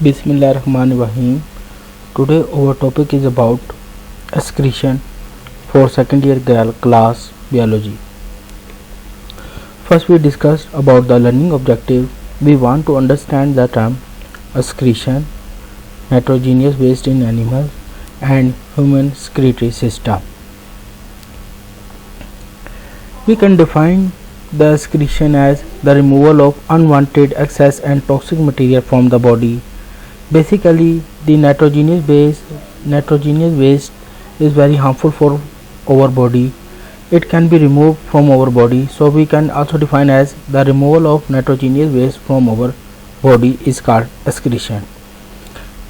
Bismillahirrahmanirrahim. Today our topic is about excretion for second year class biology. First we discussed about the learning objective. We want to understand the term excretion, nitrogenous waste in animals and human excretory system. We can define the excretion as the removal of unwanted excess and toxic material from the body. Basically, the nitrogenous waste is very harmful for our body. It can be removed from our body, so we can also define as the removal of nitrogenous waste from our body is called excretion.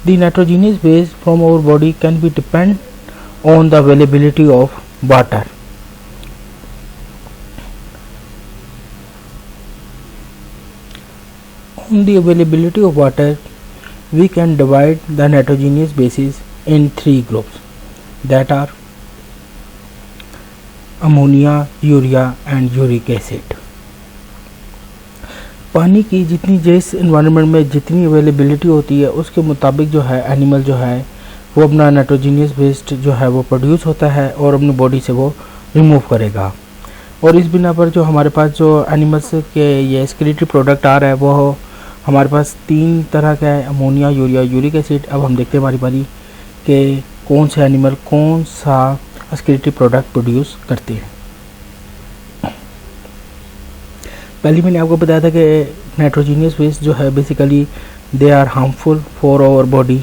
The nitrogenous waste from our body can be depend on the availability of water. On the availability of water, we can divide the nitrogenous bases in three groups, that are ammonia, urea and uric acid. पानी की जितनी जिस environment में जितनी availability होती है उसके मुताबिक जो है एनिमल जो है वो अपना नाइट्रोजनियस वेस्ट जो है वो प्रोड्यूस होता है और अपनी बॉडी से वो रिमूव करेगा। और इस बिना पर जो हमारे पास जो एनिमल्स के ये एक्सक्रीटरी प्रोडक्ट आ रहा है वो हमारे पास तीन तरह का है, अमोनिया, यूरिया, यूरिक एसिड। अब हम देखते हैं बारी बारी कि कौन से एनिमल कौन सा एक्सक्रीटरी प्रोडक्ट प्रोड्यूस करते हैं। पहले मैंने आपको बताया था कि नाइट्रोजनियस वेस्ट जो है basically they are harmful for our body,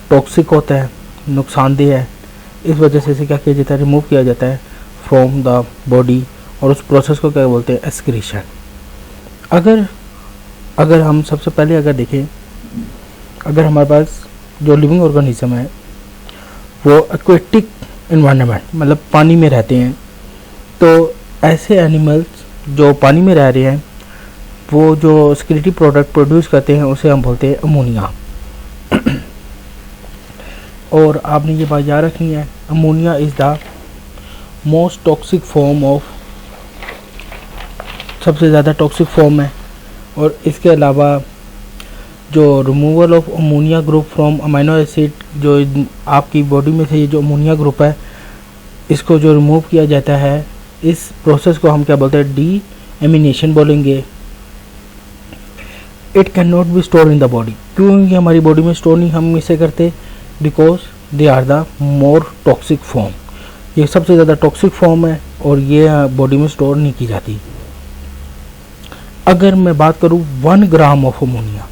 toxic होता है, नुकसानदेह है। इस वजह से इसे क्या किया जाता है, रिमूव किया जाता है फ्रॉम द बॉडी और उस प्रोसेस को क्या बोलते हैं, एक्सक्रीशन। अगर हम सबसे पहले अगर देखें, अगर हमारे पास जो लिविंग ऑर्गेनिज्म है वो एक्वेटिक इन्वायरमेंट मतलब पानी में रहते हैं, तो ऐसे एनिमल्स जो पानी में रह रहे हैं वो जो एक्सक्रीटरी प्रोडक्ट प्रोड्यूस करते हैं उसे हम बोलते हैं अमोनिया। और आपने ये बात याद रखनी है, ammonia is the most toxic form of, सबसे ज़्यादा टॉक्सिक फॉर्म है। और इसके अलावा जो removal of ammonia group from amino acid, जो आपकी बॉडी में से ये जो अमोनिया ग्रुप है इसको जो रिमूव किया जाता है, इस प्रोसेस को हम क्या बोलते हैं, डी एमिनेशन बोलेंगे। It can not be store in the body, क्योंकि हमारी बॉडी में स्टोर नहीं हम इसे करते, because they are the more toxic form. ये सबसे ज़्यादा टॉक्सिक फॉर्म है और ये बॉडी में स्टोर नहीं की जाती। अगर मैं बात करूँ 1 ग्राम ऑफ अमोनिया,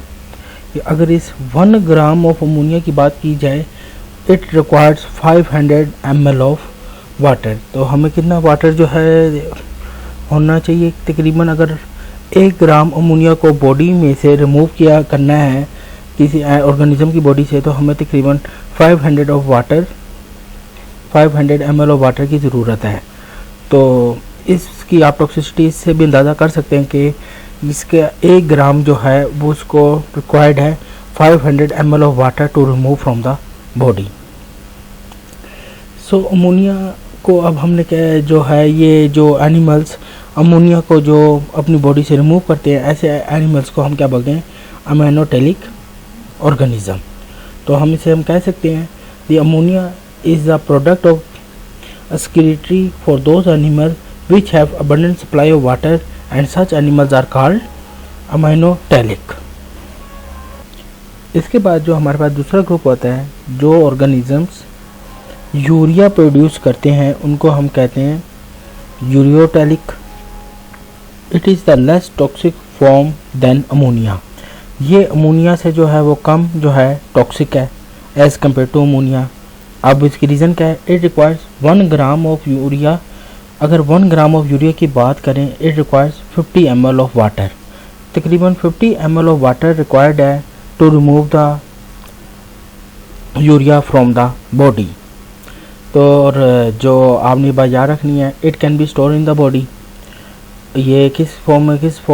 अगर इस 1 ग्राम ऑफ अमोनिया की बात की जाए, it requires 500 ml of water. तो हमें कितना वाटर जो है होना चाहिए, तकरीबन अगर 1 ग्राम अमोनिया को बॉडी में से रिमूव किया करना है किसी ऑर्गेनिज्म की बॉडी से, तो हमें तकरीबन 500 ml ऑफ वाटर की ज़रूरत है। तो इसकी आप टॉक्सिसिटी इससे भी अंदाज़ा कर सकते हैं कि इसका 1 ग्राम जो है वो उसको रिक्वायर्ड है 500 ml of water to remove from the body. So ammonia को अब हमने क्या जो है, ये जो एनिमल्स अमोनिया को जो अपनी बॉडी से रिमूव करते हैं, ऐसे एनिमल्स को हम क्या बोलते हैं, अमीनोटेलिक ऑर्गेनिज्म। तो हम इसे हम कह सकते हैं the ammonia is the product of excretory for those animal which have abundant supply of water and such animals are called ammonotelic. इसके बाद जो हमारे पास दूसरा ग्रुप होता है, जो ऑर्गेनिजम्स यूरिया प्रोड्यूस करते हैं उनको हम कहते हैं ureotelic. It is the less toxic form then ammonia. ये अमोनिया से जो है वो कम जो है टॉक्सिक है एज़ कम्पेयर टू अमोनिया। अब इसकी रीज़न क्या है, it requires 1 gram of urea. अगर 1 ग्राम ऑफ यूरिया की बात करें, it requires 50 ml of water. तकरीबन 50 ml ऑफ वाटर रिक्वायर्ड है to remove the urea from the body. तो और जो आपने बात याद रखनी है, it can be store in the body. ये किस फॉर्म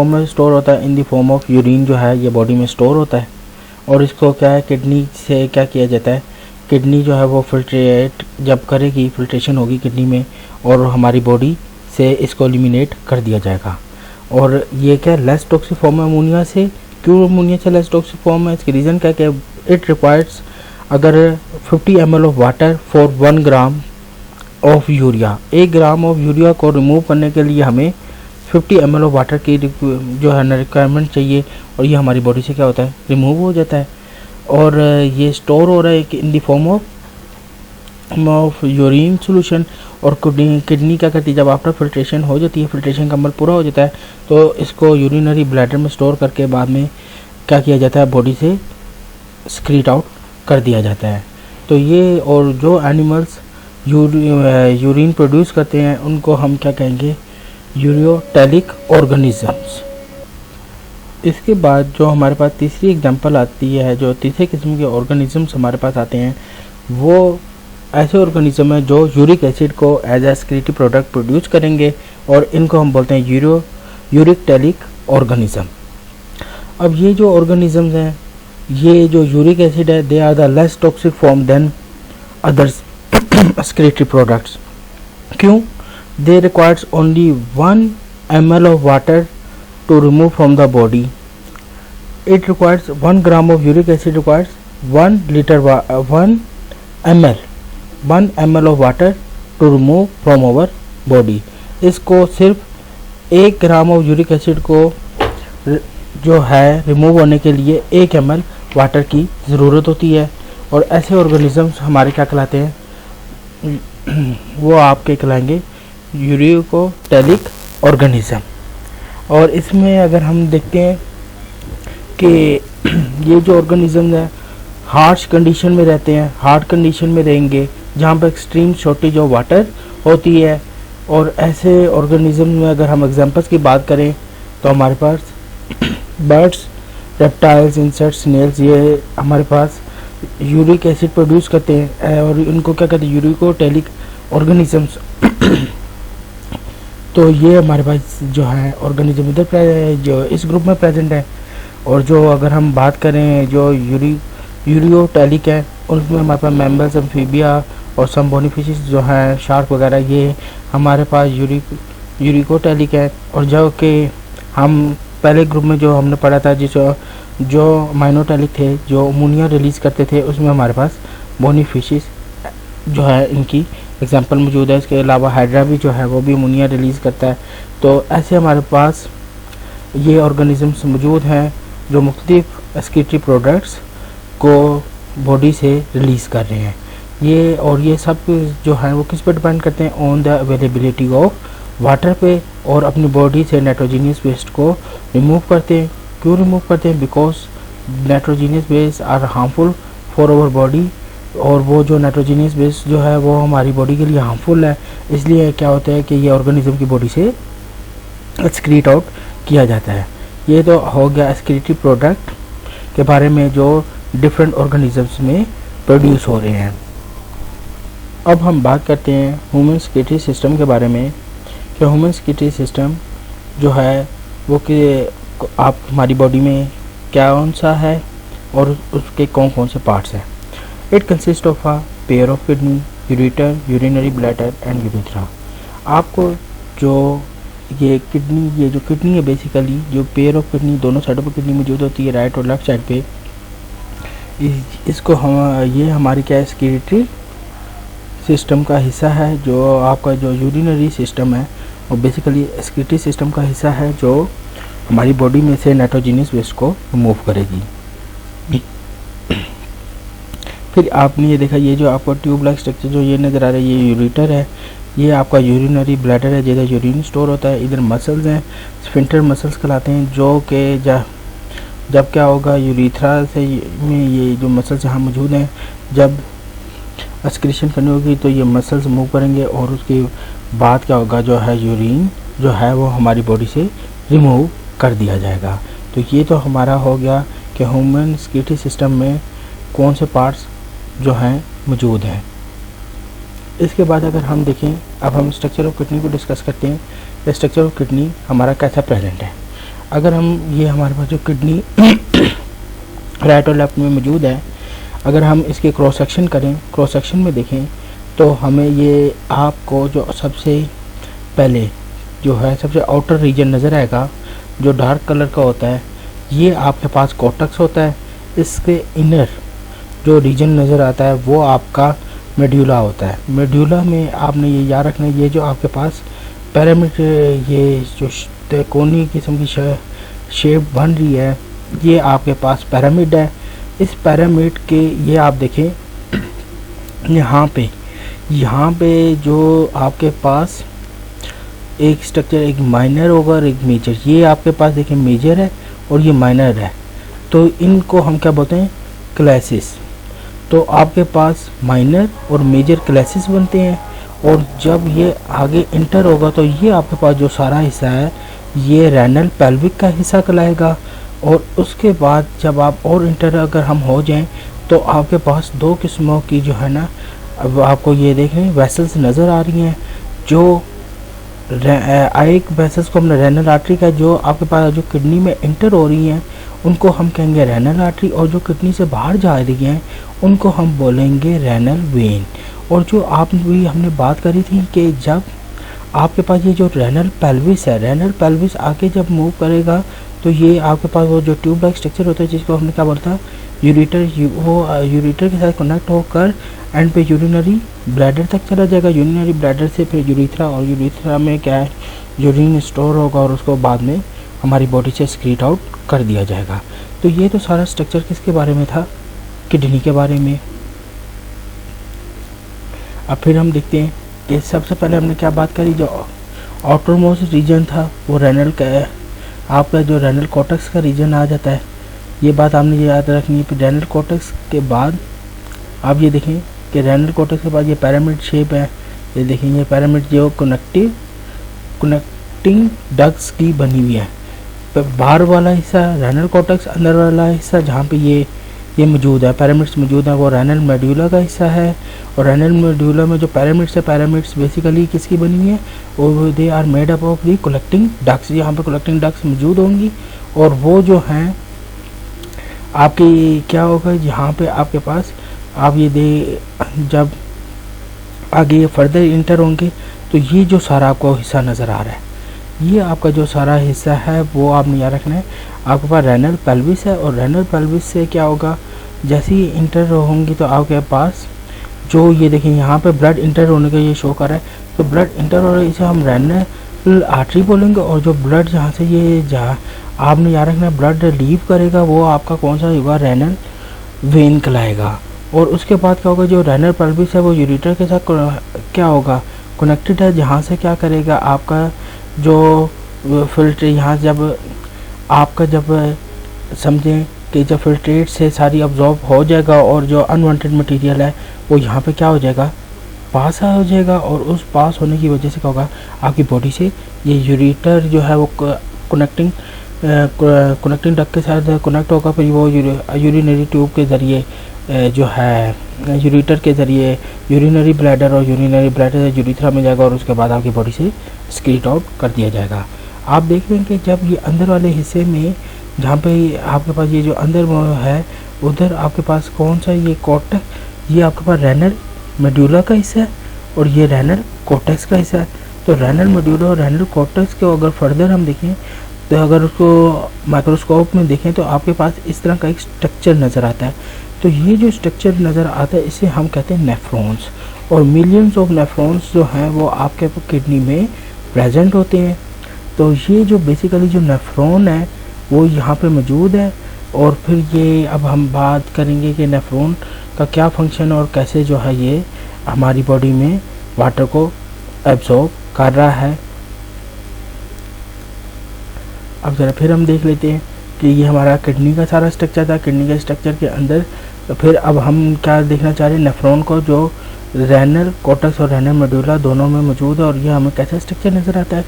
में स्टोर होता है, in the form of urine जो है ये बॉडी में स्टोर होता है। और इसको क्या है, किडनी से क्या किया जाता है, किडनी जो है वो फिल्ट्रेट जब करेगी, फिल्ट्रेशन होगी किडनी में और हमारी बॉडी से इसको एलिमिनेट कर दिया जाएगा। और ये क्या लेस टॉक्सिक फॉर्म है अमोनिया से, क्यों अमोनिया से लेस टॉक्सिक फॉर्म है? इसके रीज़न क्या है? इट रिक्वायर्स अगर 50 ml of water for 1 gram of urea, 1 gram of urea को रिमूव करने के लिए हमें 50 ml ऑफ वाटर की जो है ना रिक्वायरमेंट चाहिए, और ये हमारी बॉडी से क्या होता है? रिमूव हो जाता है, और ये स्टोर हो रहा है in the form of urine solution. और किडनी क्या करती है? जब आफ्टर फिल्ट्रेशन हो जाती है, फिल्ट्रेशन का अमल पूरा हो जाता है, तो इसको यूरिनरी ब्लैडर में स्टोर करके बाद में क्या किया जाता है? बॉडी से स्क्रीट आउट कर दिया जाता है। तो ये, और जो एनिमल्स यूरिन प्रोड्यूस करते हैं उनको हम क्या कहेंगे? Ureotelic organisms. इसके बाद जो हमारे पास तीसरी एग्जांपल आती है, जो तीसरे किस्म के ऑर्गेनिजम्स हमारे पास आते हैं, वो ऐसे ऑर्गेनिज्म हैं जो यूरिक एसिड को as a secretary product produce करेंगे, और इनको हम बोलते हैं यूरिकटैलिक ऑर्गेनिज्म। अब ये जो ऑर्गेनिजम्स हैं, ये जो यूरिक एसिड है, they are the less toxic form than others excretory products. क्यों? They requires only 1 ml of water to remove from the body. It requires 1 gram of uric acid requires 1 ml of water to remove from our body. इसको सिर्फ 1 gram of uric acid को जो है remove होने के लिए 1 ml water की ज़रूरत होती है। और ऐसे ऑर्गेनिजम्स हमारे क्या कहलाते हैं? वो आपके कहलाएंगे यूरिकोटैलिक ऑर्गेनिज्म। और इसमें अगर हम देखते हैं कि ये जो ऑर्गेनिज्म है हार्श कंडीशन में रहते हैं, हार्ड कंडीशन में रहेंगे जहाँ पर एक्सट्रीम शॉर्टेज ऑफ वाटर होती है। और ऐसे ऑर्गेनिज्म में अगर हम एग्जांपल्स की बात करें तो हमारे पास बर्ड्स, रेप्टाइल्स, इंसेक्ट्स, स्नेल्स, ये हमारे पास यूरिक एसिड प्रोड्यूस करते हैं, और इनको क्या कहते हैं? Uricotelic organisms. तो ये हमारे पास जो है ऑर्गेनिज्म इधर जो इस ग्रुप में प्रेजेंट है। और जो अगर हम बात करें जो यूरियोटैलिक है, उनमें हमारे पास मैमल्स, एम्फीबिया और सम बोनी फिशेस जो हैं, शार्क वगैरह, ये हमारे पास यूरिकोटैलिक है। और जो कि हम पहले ग्रुप में जो हमने पढ़ा था, जो माइनोटैलिक थे, जो अमोनिया रिलीज़ करते थे, उसमें हमारे पास बोनी फिशेस जो है इनकी एग्जांपल मौजूद है। इसके अलावा हाइड्रा भी जो है वो भी अमोनिया रिलीज़ करता है। तो ऐसे हमारे पास ये ऑर्गेनिजम्स मौजूद हैं जो मुख्तलिफ सेक्रेटरी प्रोडक्ट्स को बॉडी से रिलीज़ कर रहे हैं। ये सब जो है वो किस पे डिपेंड करते हैं? On the availability of water पे, और अपनी बॉडी से नाइट्रोजीनियस वेस्ट को रिमूव करते हैं। क्यों रिमूव करते हैं? Because nitrogenous waste are harmful for our body, और वो जो नाइट्रोजीनियस वेस्ट जो है वो हमारी बॉडी के लिए हार्मफुल है। इसलिए क्या होता है कि ये ऑर्गेनिज्म की बॉडी से एक्सक्रीट आउट किया जाता है। ये तो हो गया एक्सक्रीटरी प्रोडक्ट के बारे में जो डिफरेंट ऑर्गेनिजम्स में प्रोड्यूस हो रहे हैं। अब हम बात करते हैं ह्यूमन सेक्रेटरी सिस्टम के बारे में, कि ह्यूमन सेक्रेटरी सिस्टम जो है वो कि आप हमारी बॉडी में कौन सा है और उसके कौन कौन से पार्ट्स हैं। It consist of a pair of kidney, ureter, urinary bladder and urethra. आपको जो जो किडनी है, बेसिकली जो पेयर ऑफ किडनी, दोनों साइडों पर किडनी मौजूद होती है, राइट और लेफ्ट साइड पे, इसको ये हमारी क्या है? सेक्रेटरी सिस्टम का हिस्सा है। जो आपका जो यूरिनरी सिस्टम है वो बेसिकली सेक्रेटरी सिस्टम का हिस्सा है, जो हमारी बॉडी में से नाइट्रोजीनियस वेस्ट को रिमूव करेगी। फिर आपने ये देखा, ये जो आपका ट्यूब लाइक स्ट्रक्चर जो ये नज़र आ रहा है, ये यूरेटर है, ये आपका यूरिनरी ब्लैडर है, जिधर यूरिन स्टोर होता है। इधर मसल्स हैं, स्फिंक्टर मसल्स कहलाते हैं, जो कि जब क्या होगा, यूरेथ्रा से में ये जो मसल्स यहाँ मौजूद हैं, जब एक्सक्रीशन करनी होगी तो ये मसल्स मूव करेंगे, और उसके बाद क्या होगा, जो है यूरिन जो है वो हमारी बॉडी से रिमूव कर दिया जाएगा। तो ये तो हमारा हो गया कि ह्यूमन सेक्रेटरी सिस्टम में कौन से पार्ट्स जो हैं मौजूद हैं। इसके बाद अगर हम देखें, अब हम स्ट्रक्चर ऑफ किडनी को डिस्कस करते हैं। स्ट्रक्चर ऑफ किडनी हमारा कैसा प्रेजेंट है। अगर हम ये हमारे पास जो किडनी राइट और लेफ्ट में मौजूद है, अगर हम इसके क्रॉस सेक्शन करें, क्रॉस सेक्शन में देखें तो हमें ये आपको जो सबसे पहले जो है सबसे आउटर रीजन नज़र आएगा, जो डार्क कलर का होता है, ये आपके पास कॉर्टेक्स होता है, इसके इनर जो रीजन नज़र आता है वो आपका मेड्यूला होता है। मेड्यूला में आपने ये याद रखना है, ये जो आपके पास पिरामिड, ये जो त्रिकोणीय किस्म की शेप बन रही है, ये आपके पास पिरामिड है। इस पिरामिड के ये आप देखें यहाँ पे जो आपके पास एक स्ट्रक्चर, एक माइनर होगा और एक मेजर। ये आपके पास देखें मेजर है और ये माइनर है, तो इनको हम क्या बोलते हैं, क्लासेस। तो आपके पास माइनर और मेजर क्लासेस बनते हैं, और जब ये आगे इंटर होगा तो ये आपके पास जो सारा हिस्सा है ये रेनल पेल्विक का हिस्सा कहलाएगा। और उसके बाद जब आप और इंटर अगर हम हो जाएं तो आपके पास दो किस्मों की जो है ना, अब आपको ये देखें वेसल्स नज़र आ रही हैं। जो एक वेसल्स को हमने रेनल आर्टरी का, जो आपके पास जो किडनी में इंटर हो रही हैं उनको हम कहेंगे रेनल आर्टरी, और जो किडनी से बाहर जा रही हैं उनको हम बोलेंगे रेनल वेन। और जो आप भी हमने बात करी थी कि जब आपके पास ये जो रेनल पेल्विस है, रेनल पेल्विस आगे जब मूव करेगा तो ये आपके पास वो जो ट्यूब लाइक स्ट्रक्चर होता है जिसको हमने क्या बोलता है यूरिटर, वो यूरिटर के साथ कनेक्ट होकर एंड पे यूरिनरी ब्लैडर तक चला जाएगा। यूरिनरी ब्लैडर से फिर यूरिथ्रा, और यूरिथ्रा में क्या है यूरिन स्टोर होगा और उसको बाद में हमारी बॉडी से एक्सक्रीट आउट कर दिया जाएगा। तो ये तो सारा स्ट्रक्चर किसके बारे में था, किडनी के बारे में। अब फिर हम देखते हैं कि सबसे पहले हमने क्या बात करी, जो आउटरमोस्ट रीजन था वो रेनल का है, आपका जो रेनल कॉर्टेक्स का रीजन आ जाता है। ये बात आपने याद रखनी है। फिर रेनल कॉर्टेक्स के बाद आप ये देखें कि रेनल कॉर्टेक्स के बाद ये पिरामिड शेप है, ये देखें ये पिरामिड जो कनेक्टिंग डक्ट्स की बनी हुई है। बाहर वाला हिस्सा रेनल कॉर्टेक्स, अंदर वाला हिस्सा जहाँ पे ये मौजूद है, पिरामिड्स मौजूद है, वो रेनल मेड्यूला का हिस्सा है। और रेनल मेड्यूला में जो पिरामिड्स है, पिरामिड्स बेसिकली किसकी बनी हुई है, वो they are made up of the collecting ducts. यहाँ पे कलेक्टिंग डक्ट्स मौजूद होंगी, और वो जो हैं आपकी क्या होगा, यहाँ पे आपके पास आप ये जब आगे ये फर्दर इंटर होंगे तो ये जो सारा आपको हिस्सा नज़र आ रहा है, ये आपका जो सारा हिस्सा है वो आपने याद रखना है। आपके पास रेनल पेल्विस है, और रेनल पेल्विस से क्या होगा, जैसे ही इंटर होंगी तो आपके पास जो ये देखें यहाँ पे ब्लड इंटर होने का ये शो कर रहा है, तो ब्लड इंटर हो रहा है, इसे हम रेनल आर्टरी बोलेंगे। और जो ब्लड जहाँ से ये जहाँ आपने याद रखना है ब्लड लीव करेगा वो आपका कौन सा होगा, रेनल वेन कहलाएगा। और उसके बाद क्या होगा, जो रेनल पेल्विस है वो यूरिटर के साथ क्या होगा, कनेक्टेड है, जहाँ से क्या करेगा आपका जो फिल्टर, यहाँ जब आपका जब समझें कि जब फिल्ट्रेट से सारी अब्जॉर्ब हो जाएगा और जो अनवांटेड मटेरियल है वो यहाँ पे क्या हो जाएगा, पास हो जाएगा। और उस पास होने की वजह से क्या होगा, आपकी बॉडी से ये यूरिटर जो है वो कनेक्टिंग डक्ट के साथ कनेक्ट होगा। फिर वो यूरिनरी ट्यूब के ज़रिए जो है यूरिटर के ज़रिए यूरिनरी ब्लैडर, और यूरिनरी ब्लैडर से यूरिथ्रा में जाएगा, और उसके बाद आपकी बॉडी से स्क्रीट आउट कर दिया जाएगा। आप देख रहे हैं कि जब ये अंदर वाले हिस्से में जहाँ पे आपके पास ये जो अंदर है उधर आपके पास कौन सा ये कॉर्टेक्स, ये आपके पास रेनल मेड्यूला का हिस्सा है और ये रेनल कॉर्टेक्स का हिस्सा है। तो रेनल मेड्यूला और रेनल कॉर्टेक्स को अगर फर्दर हम देखें तो अगर उसको माइक्रोस्कोप में देखें तो आपके पास इस तरह का एक स्ट्रक्चर नज़र आता है। तो ये जो स्ट्रक्चर नज़र आता है इसे हम कहते हैं नेफ्रॉन्स, और मिलियंस ऑफ नेफ्रॉन्स जो हैं वो आपके किडनी में प्रेजेंट होते हैं। तो ये जो बेसिकली जो नेफ्रॉन है वो यहाँ पे मौजूद है। और फिर ये अब हम बात करेंगे कि नेफ्रॉन का क्या फंक्शन और कैसे जो है ये हमारी बॉडी में वाटर को एब्जॉर्ब कर रहा है। अब ज़रा फिर हम देख लेते हैं कि ये हमारा किडनी का सारा स्ट्रक्चर था। किडनी के स्ट्रक्चर के अंदर तो फिर अब हम क्या देखना चाह रहे हैं, नेफ्रॉन को जो रेनल कॉर्टेक्स और रेनल मेडुला दोनों में मौजूद है। और ये हमें कैसा स्ट्रक्चर नज़र आता है,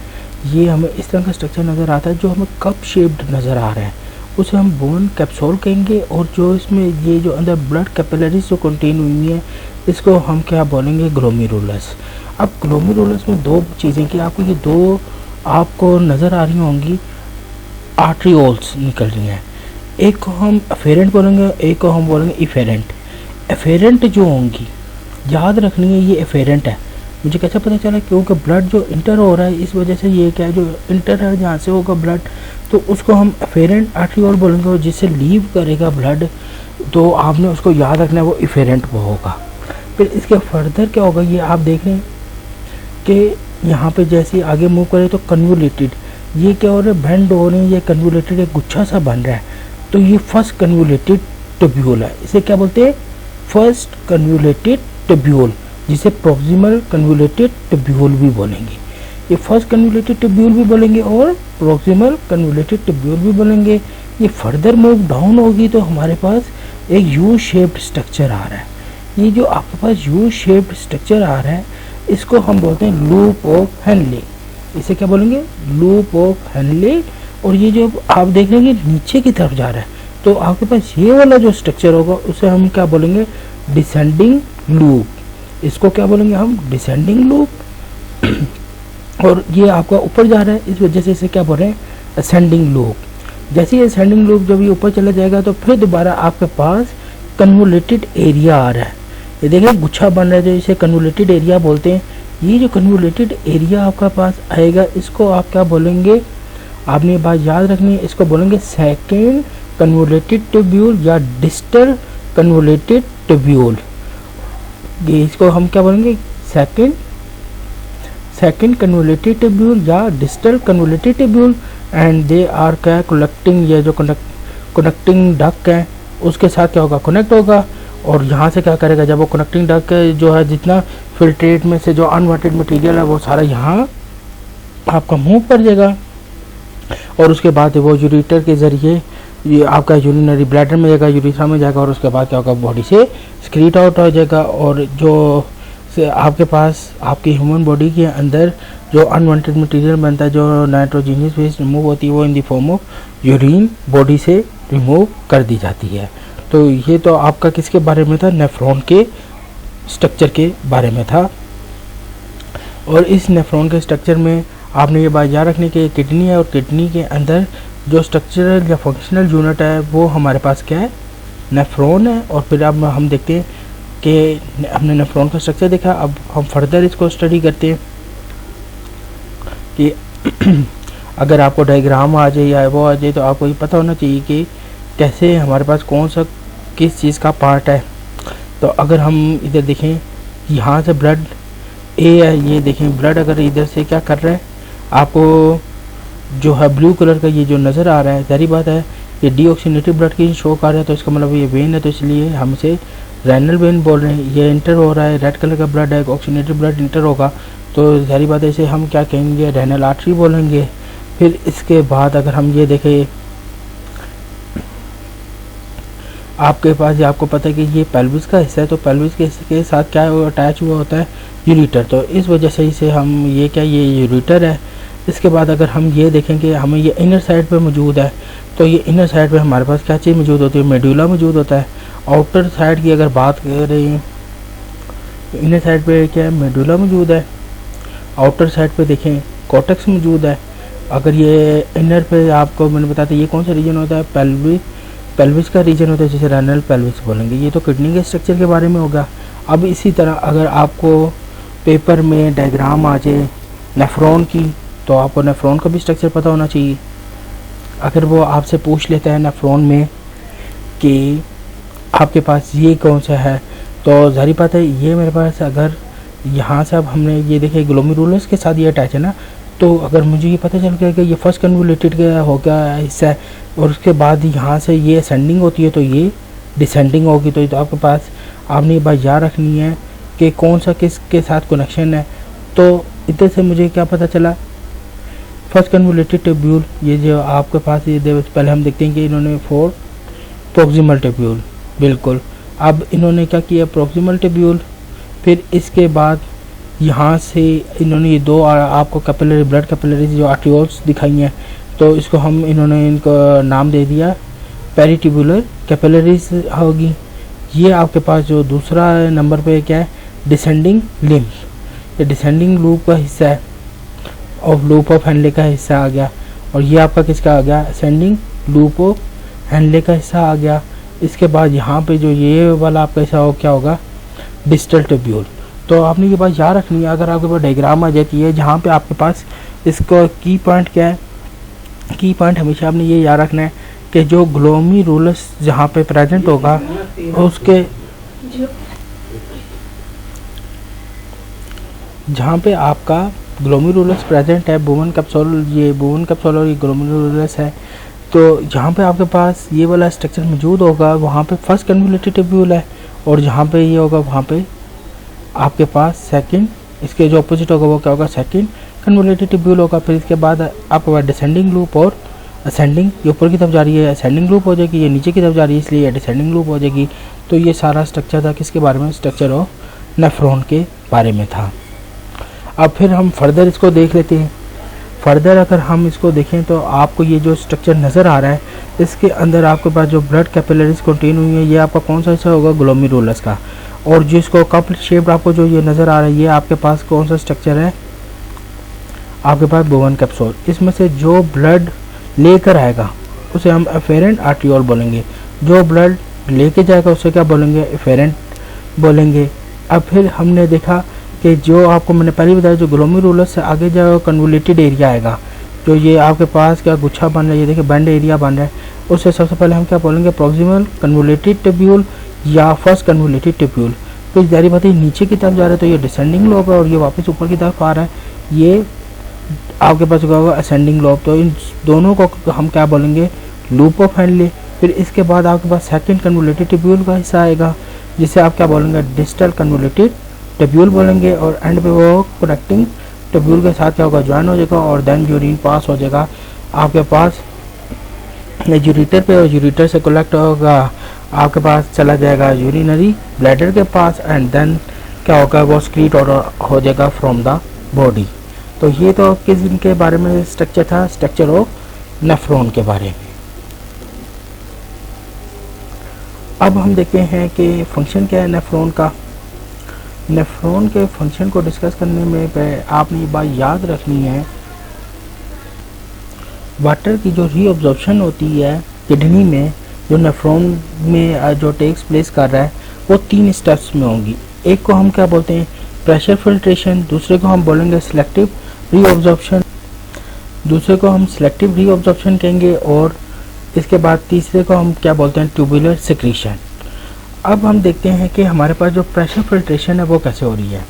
ये हमें इस तरह का स्ट्रक्चर नज़र आता है जो हमें कप शेप्ड नज़र आ रहा है, उसे हम बोन कैप्सूल कहेंगे। और जो इसमें ये जो अंदर ब्लड कैपिलरीज जो कंटेन हुई है इसको हम क्या बोलेंगे, ग्लोमेरुलस। अब ग्लोमेरुलस में दो चीज़ें कि आपको ये दो आपको नज़र आ रही होंगी आर्ट्रियोल्स निकल रही हैं, एक को हम एफेरेंट बोलेंगे, एक को हम बोलेंगे इफेरेंट। एफेरेंट जो होंगी याद रखनी है ये एफेरेंट है। मुझे कैसे पता चला, क्योंकि ब्लड जो इंटर हो रहा है इस वजह से ये क्या है जो इंटर है जहाँ से होगा ब्लड तो उसको हम एफेरेंट आर्टरियोल बोलेंगे, और जिससे लीव करेगा ब्लड तो आपने उसको याद रखना है, वो एफेरेंट वो होगा। फिर इसके फर्दर क्या होगा, ये आप देख रहे हैं कि यहाँ पे जैसे आगे मूव करें तो कन्वोल्यूटेड, ये क्या हो रहा है, बेंड हो रहे हैं, ये कन्वोल्यूटेड एक गुच्छा सा बन रहा है, तो ये फर्स्ट कन्वोल्यूटेड ट्यूब्यूल है। इसे क्या बोलते हैं, फर्स्ट कन्वोल्यूटेड ट्यूब्यूल, जिसे प्रॉक्सिमल कन्वोल्यूटेड ट्यूब्यूल भी बोलेंगे। ये फर्स्ट कन्वोल्यूटेड ट्यूब्यूल भी बोलेंगे और प्रॉक्सिमल कन्वोल्यूटेड ट्यूब्यूल भी बोलेंगे। ये फर्दर मूव डाउन होगी तो हमारे पास एक यू शेप्ड स्ट्रक्चर आ रहा है। ये जो आपके पास यू शेप्ड स्ट्रक्चर आ रहा है, इसको हम बोलते हैं लूप ऑफ हेनले। इसे क्या बोलेंगे, लूप ऑफ हेनले। और ये जो आप देख रहे हैं नीचे की तरफ जा रहा है, तो आपके पास ये वाला जो स्ट्रक्चर होगा उसे हम क्या बोलेंगे, डिसेंडिंग लूप। इसको क्या बोलेंगे हम, डिसेंडिंग लूप। और ये आपका ऊपर जा रहा है, इस वजह से इसे क्या बोल रहे हैं, असेंडिंग लूप। जैसे ये असेंडिंग लूप जब ये ऊपर चला जाएगा तो फिर दोबारा आपके पास कन्वोल्यूटेड एरिया आ रहा है। ये देखिए गुच्छा बन रहा है, जो इसे कन्वोल्यूटेड एरिया बोलते हैं। ये जो कन्वोल्यूटेड एरिया आपका पास आएगा, इसको आप क्या बोलेंगे, आपने ये बात याद रखनी है, इसको बोलेंगे सेकेंड कन्वोल्यूटेड ट्यूब्यूल या डिस्टल कन्वोल्यूटेड ट्यूब्यूल। ये इसको हम क्या बोलेंगे, सेकेंड कन्वोल्यूटेड ट्यूब्यूल या distal convoluted tubule. And they are क्या कनेक्टिंग, ये जो कनेक्टिंग डक्ट है उसके साथ क्या होगा, कनेक्ट होगा। और यहाँ से क्या करेगा, जब वो कनेक्टिंग डक्ट जो है, जितना फिल्ट्रेट में से जो अनवांटेड मटेरियल है वो सारा यहाँ आपका मूव कर जाएगा। और उसके बाद वो यूरेटर के ज़रिए ये आपका यूरिनरी ब्लैडर में जाएगा, यूरिथ्रा में जाएगा, और उसके बाद क्या होगा, बॉडी से स्क्रीट आउट हो जाएगा। और जो से आपके पास आपकी ह्यूमन बॉडी के अंदर जो अनवांटेड मटेरियल बनता है, जो नाइट्रोजीनियस वेस्ट रिमूव होती है, वो इन the form of urine body से रिमूव कर दी जाती है। तो ये तो आपका किसके बारे में था, नेफ्रॉन के स्ट्रक्चर के बारे में था। और इस नेफ्रॉन के स्ट्रक्चर में आपने ये बात याद रखनी कि किडनी है, और किडनी के अंदर जो स्ट्रक्चरल या फंक्शनल यूनिट है वो हमारे पास क्या है, नेफ्रॉन है। और फिर अब हम देखते हैं कि हमने नेफ्रॉन का स्ट्रक्चर देखा, अब हम फर्दर इसको स्टडी करते हैं कि अगर आपको डायग्राम आ जाए या वो आ जाए तो आपको ये पता होना चाहिए कि कैसे हमारे पास कौन सा किस चीज़ का पार्ट है। तो अगर हम इधर देखें, यहाँ से ब्लड ए है, ये देखें ब्लड अगर इधर से क्या कर रहा है, आपको जो है ब्लू कलर का ये जो नज़र आ रहा है, जारी बात है ये डीऑक्सीनेटेड ब्लड की शो कर रहा है, तो इसका मतलब ये वेन है, तो इसलिए हम इसे रेनल वेन बोल रहे हैं। ये इंटर हो रहा है, रेड कलर का ब्लड है, ऑक्सीनेटेड ब्लड इंटर होगा, तो जारी बात है इसे हम क्या कहेंगे, रेनल आर्टरी बोलेंगे। फिर इसके बाद अगर हम ये देखें, आपके पास ये आपको पता है कि ये पेल्विस का हिस्सा है, तो पेल्विस के हिस्से के साथ क्या अटैच हुआ होता है, यूरेटर। तो इस वजह से इसे हम ये क्या, ये यूरेटर है। इसके बाद अगर हम ये देखेंगे, हमें ये इनर साइड पे मौजूद है, तो ये इनर साइड पे हमारे पास क्या चीज़ मौजूद होती है, मेडुला मौजूद होता है। आउटर साइड की अगर बात करें, इनर साइड पे क्या है, मेडुला मौजूद है। आउटर साइड पे देखें कॉर्टेक्स मौजूद है। अगर ये इनर पे आपको मैंने बताया था, ये कौन सा रीजन होता है, पेल्विस का रीजन होता है, जिसे रेनल पेल्विस बोलेंगे। ये तो किडनी के स्ट्रक्चर के बारे में होगा। अब इसी तरह अगर आपको पेपर में डायग्राम आ जाए नेफ्रॉन की, तो आपको नेफ्रॉन का भी स्ट्रक्चर पता होना चाहिए। अगर वो आपसे पूछ लेता है नेफ्रॉन में कि आपके पास ये कौन सा है, तो जाहिर बात है ये मेरे पास, अगर यहाँ से अब हमने ये देखे ग्लोमेरुलस के साथ ये अटैच है ना, तो अगर मुझे ये पता चल गया कि ये फर्स्ट कन्वोल्यूटेड का हो गया हिस्सा है, और उसके बाद यहाँ से ये असेंडिंग होती है तो ये डिसेंडिंग होगी, तो आपके पास आपने ये बात याद रखनी है कि कौन सा किसके साथ कनेक्शन है। तो इधर से मुझे क्या पता चला, फर्स्ट कन्वोल्यूटेड ट्यूब्यूल, ये जो आपके पास ये पहले हम देखते हैं कि इन्होंने 4 प्रॉक्सिमल ट्यूब्यूल, बिल्कुल। अब इन्होंने क्या किया, प्रॉक्सिमल ट्यूब्यूल, फिर इसके बाद यहाँ से इन्होंने ये 2 आपको कैपिलरी ब्लड कैपिलरीज जो आर्टियोल्स दिखाई हैं, तो इसको हम इन्होंने इनको नाम दे दिया पेरिट्यूबुलर कैपिलरीज होगी। ये आपके पास जो दूसरा नंबर पे क्या है, डिसेंडिंग लिम्फ, ये डिसेंडिंग लूप का हिस्सा है, और लूप ऑफ हेनले का हिस्सा आ गया। और ये आपका किसका आ गया, असेंडिंग लूप ऑफ हेनले का हिस्सा आ गया। इसके बाद यहाँ पे जो ये वाला आपका हिस्सा हो क्या होगा, डिस्टल ट्यूब्यूल। तो आपने ये बात याद रखनी है, अगर आपके पास डायग्राम आ जाती है जहाँ पे आपके पास इसका की पॉइंट क्या है, की पॉइंट हमेशा आपने ये याद रखना है कि जो ग्लोमेरुलस जहाँ पे प्रेजेंट होगा उसके जहाँ पे आपका ग्लोमेरुलस प्रेजेंट है, बोवन कैप्सूल, ये बोवन कैप्सूल और ये ग्लोमेरुलस है, तो जहाँ पे आपके पास ये वाला स्ट्रक्चर मौजूद होगा वहाँ पे फर्स्ट कन्वोल्यूटेड ट्यूब्यूल है, और जहाँ पे ये होगा वहाँ पे आपके पास सेकंड, इसके जो अपोजिट होगा वो क्या होगा, सेकंड कन्वोल्यूटेड ट्यूब्यूल होगा। फिर इसके बाद आपके पास डिसेंडिंग लूप और असेंडिंग, ये ऊपर की तरफ जा रही है असेंडिंग लूप हो जाएगी, ये नीचे की तरफ जा रही है इसलिए डिसेंडिंग लूप हो जाएगी। तो ये सारा स्ट्रक्चर था किसके बारे में, स्ट्रक्चर ऑफ नेफ्रॉन के बारे में था। अब फिर हम फर्दर इसको देख लेते हैं। फर्दर अगर हम इसको देखें तो आपको ये जो स्ट्रक्चर नज़र आ रहा है इसके अंदर आपके पास जो ब्लड कैपिलरीज कंटेन हुई है, ये आपका कौन सा हिस्सा होगा, ग्लोमेरुलस का। और जिसको कप शेप आपको जो ये नज़र आ रहा है ये आपके पास कौन सा स्ट्रक्चर है, आपके पास बोवन कैप्सूल। इसमें से जो ब्लड लेकर आएगा उसे हम एफेरेंट आर्टियोल बोलेंगे, जो ब्लड लेके जाएगा उसे क्या बोलेंगे, एफेरेंट बोलेंगे। अब फिर हमने देखा कि जो आपको मैंने पहले बताया जो ग्लोमेरुलस से आगे जाएगा कन्वोल्यूटेड एरिया आएगा, जो ये आपके पास क्या गुच्छा बन रहा है, ये देखिए बैंड एरिया बन रहा है, उससे सबसे पहले हम क्या बोलेंगे, प्रॉक्सिमल कन्वोल्यूटेड ट्यूब्यूल या फर्स्ट कन्वोल्यूटेड ट्यूब्यूल। तो जारी बात है नीचे की तरफ जा रहा है तो ये डिसेंडिंग लोब है, और ये वापस ऊपर की तरफ आ रहा है, ये आपके पास क्या होगा, असेंडिंग लोब। तो इन दोनों को हम क्या बोलेंगे, लूप ऑफ हैंडले। फिर इसके बाद आपके पास सेकंड कन्वोल्यूटेड ट्यूब्यूल का हिस्सा आएगा जिसे आप क्या बोलेंगे, डिस्टल कन्वोल्यूटेड ट्यूब्यूल बोलेंगे, और एंड पे वो कनेक्टिंग ट्यूब्यूल के साथ क्या होगा, ज्वाइन हो जाएगा, और देन यूरिन पास हो जाएगा आपके पास यूरिटर पे, और यूरिटर से कलेक्ट होगा आपके पास चला जाएगा यूरिनरी ब्लैडर के पास, एंड देन क्या होगा, वो स्क्रीट हो जाएगा फ्रॉम द बॉडी। तो ये तो किस के बारे में स्ट्रक्चर था, स्ट्रक्चर ऑफ नेफ्रॉन के बारे में। अब हम देखते हैं कि फंक्शन क्या है नेफ्रॉन का। नेफ्रॉन के फंक्शन को डिस्कस करने में आपने ये बात याद रखनी है, वाटर की जो रीअब्जॉर्प्शन होती है किडनी में, जो नेफ्रॉन में जो टेक्स प्लेस कर रहा है वो 3 स्टेप्स में होंगी। एक को हम क्या बोलते हैं, प्रेशर फिल्ट्रेशन, दूसरे को हम बोलेंगे सिलेक्टिव रीअब्जॉर्प्शन, दूसरे को हम सिलेक्टिव रीअब्जॉर्प्शन कहेंगे, और इसके बाद तीसरे को हम क्या बोलते हैं, ट्यूबुलर सिक्रीशन। अब हम देखते हैं कि हमारे पास जो प्रेशर फिल्ट्रेशन है वो कैसे हो रही है।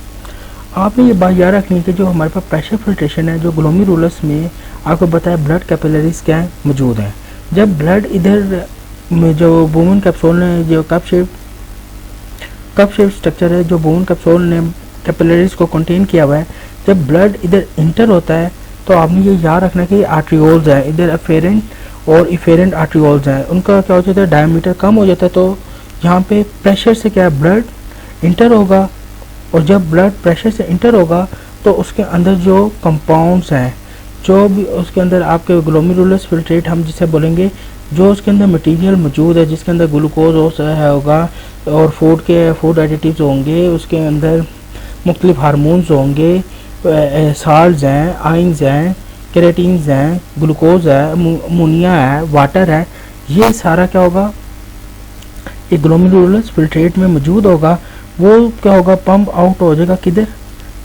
आपने ये बात याद रखनी है कि जो हमारे पास प्रेशर फिल्ट्रेशन है, जो ग्लोमेरुलस में आपको बताया ब्लड कैपिलरीज क्या है, मौजूद हैं। जब ब्लड इधर में जो बोवन कैप्सूल ने जो कप शेप स्ट्रक्चर है, जो बोवन कैप्सूल ने कैपिलरीज को कंटेन किया हुआ है, जब ब्लड इधर इंटर होता है तो आपने ये याद रखना कि आर्ट्रियोल्स हैं, इधर एफेरेंट और इफेरेंट आर्ट्रियोल्स हैं, उनका क्या हो जाता है, डायमीटर कम हो जाता है। तो यहाँ पे प्रेशर से क्या है, ब्लड इंटर होगा, और जब ब्लड प्रेशर से इंटर होगा तो उसके अंदर जो कंपाउंड्स हैं, जो भी उसके अंदर आपके ग्लोमेरुलस फिल्ट्रेट हम जिसे बोलेंगे, जो उसके अंदर मटेरियल मौजूद है जिसके अंदर ग्लूकोज होगा और फूड एडिटिव्स होंगे, उसके अंदर मुख्तलिफ हार्मोन्स होंगे, साल्ट्स हैं, आइंस हैं, केराटिन्स हैं, ग्लूकोज है, अमोनिया है, वाटर है, ये सारा क्या होगा, ये ग्लोमेरुलस फिल्ट्रेट में मौजूद होगा। वो क्या होगा, पंप आउट हो जाएगा, किधर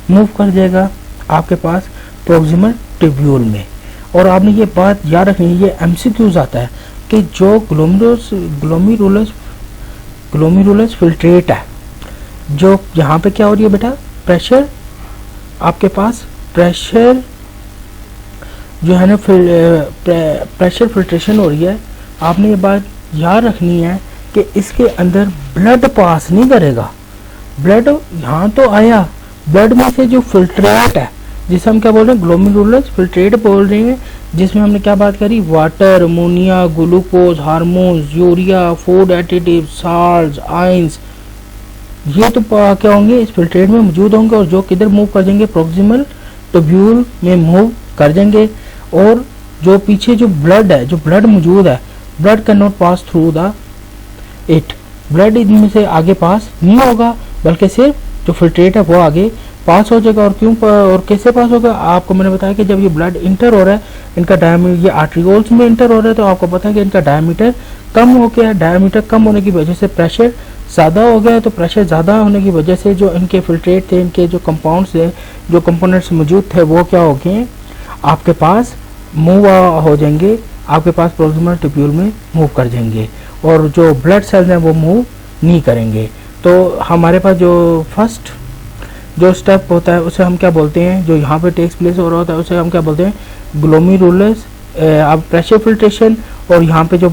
मूव कर जाएगा, आपके पास प्रॉक्सिमल ट्यूब्यूल में। और आपने ये बात याद रखनी है, ये एमसीक्यूज आता है कि जो ग्लोमेरुलस फिल्ट्रेट है, जो यहाँ पे क्या हो रही है बेटा, प्रेशर, आपके पास प्रेशर जो है ना, प्रेशर फिल्ट्रेशन हो रही है। आपने ये बात याद रखनी है कि इसके अंदर ब्लड पास नहीं करेगा, ब्लड यहाँ तो आया, ब्लड में से जो फिल्ट्रेट है जिसे हम क्या बोल रहे हैं, ग्लोमेरुलस फिल्ट्रेट बोल रहे हैं, जिसमें हमने क्या बात करी, water, ammonia, glucose, hormones, urea, food additive, salts, ions, ये तो क्या होंगे, इस फिल्ट्रेट में मौजूद होंगे, और जो किधर मूव कर जाएंगे, प्रॉक्सिमल ट्यूब्यूल में मूव कर जाएंगे। और जो पीछे जो ब्लड है, जो ब्लड मौजूद है, blood can not pass through the it, blood इनमें से आगे पास नहीं होगा, बल्कि सिर्फ जो फिल्ट्रेट है वो आगे पास हो जाएगा। और क्यों और कैसे पास होगा, आपको मैंने बताया कि जब ये ब्लड इंटर हो रहा है, इनका डायमीटर, ये आर्ट्रियोल्स में इंटर हो रहा है, तो आपको पता है कि इनका डायमीटर कम हो गया, डायमीटर कम होने की वजह से प्रेशर ज़्यादा हो गया। तो प्रेशर ज़्यादा होने की वजह से जो इनके फिल्ट्रेट थे, इनके जो कंपाउंड्स थे, जो कंपोनेंट्स मौजूद थे, वो क्या हो गए, आपके पास मूव हो जाएंगे, आपके पास प्रोक्सिमल ट्यूब्यूल में मूव कर जाएंगे, और जो ब्लड सेल्स हैं वो मूव नहीं करेंगे। तो हमारे पास जो फर्स्ट जो स्टेप होता है उसे हम क्या बोलते हैं, जो यहाँ पे टेक्स प्लेस हो रहा होता है उसे हम क्या बोलते हैं, ग्लोमेरुलस अब प्रेशर फिल्ट्रेशन। और यहाँ पे जो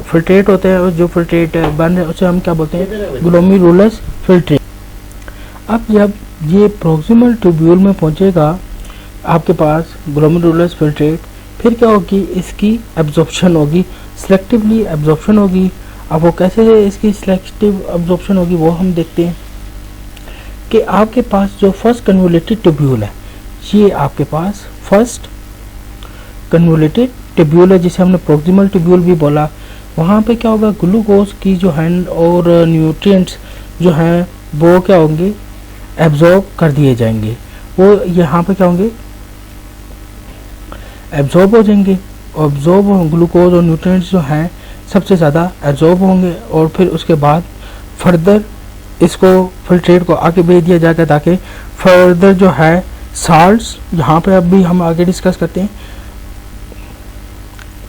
फिल्ट्रेट होते हैं, जो फिल्ट्रेट बन रहे हैं उसे हम क्या बोलते हैं, ग्लोमेरुलस फिल्ट्रेट। अब जब ये प्रोक्सिमल ट्यूब्यूल में पहुँचेगा आपके पास ग्लोमेरुलस फिल्ट्रेट, फिर क्या होगी, इसकी एब्जॉर्प्शन होगी, सिलेक्टिवली एब्जॉर्प्शन होगी। अब वो कैसे इसकी सिलेक्टिव एब्जॉर्प्शन होगी वो हम देखते हैं कि आपके पास जो फर्स्ट कन्वोल्यूटेड ट्यूब्यूल है, ये आपके पास फर्स्ट कन्वोल्यूटेड ट्यूब्यूल है जिसे हमने प्रोक्सिमल ट्यूब्यूल भी बोला। वहाँ पे क्या होगा, ग्लूकोज की जो हैंड और न्यूट्रिएंट्स जो हैं वो क्या होंगे, एब्जॉर्ब कर दिए जाएंगे। वो यहाँ पे क्या होंगे, एब्जॉर्ब हो जाएंगे। एब्जॉर्ब ग्लूकोज और न्यूट्रिएंट्स जो हैं सबसे ज़्यादा एब्जॉर्ब होंगे, और फिर उसके बाद फर्दर इसको फिल्ट्रेट को आगे भेज दिया जाएगा ताकि फर्दर जो है साल्ट्स, यहाँ पे अभी हम आगे डिस्कस करते हैं,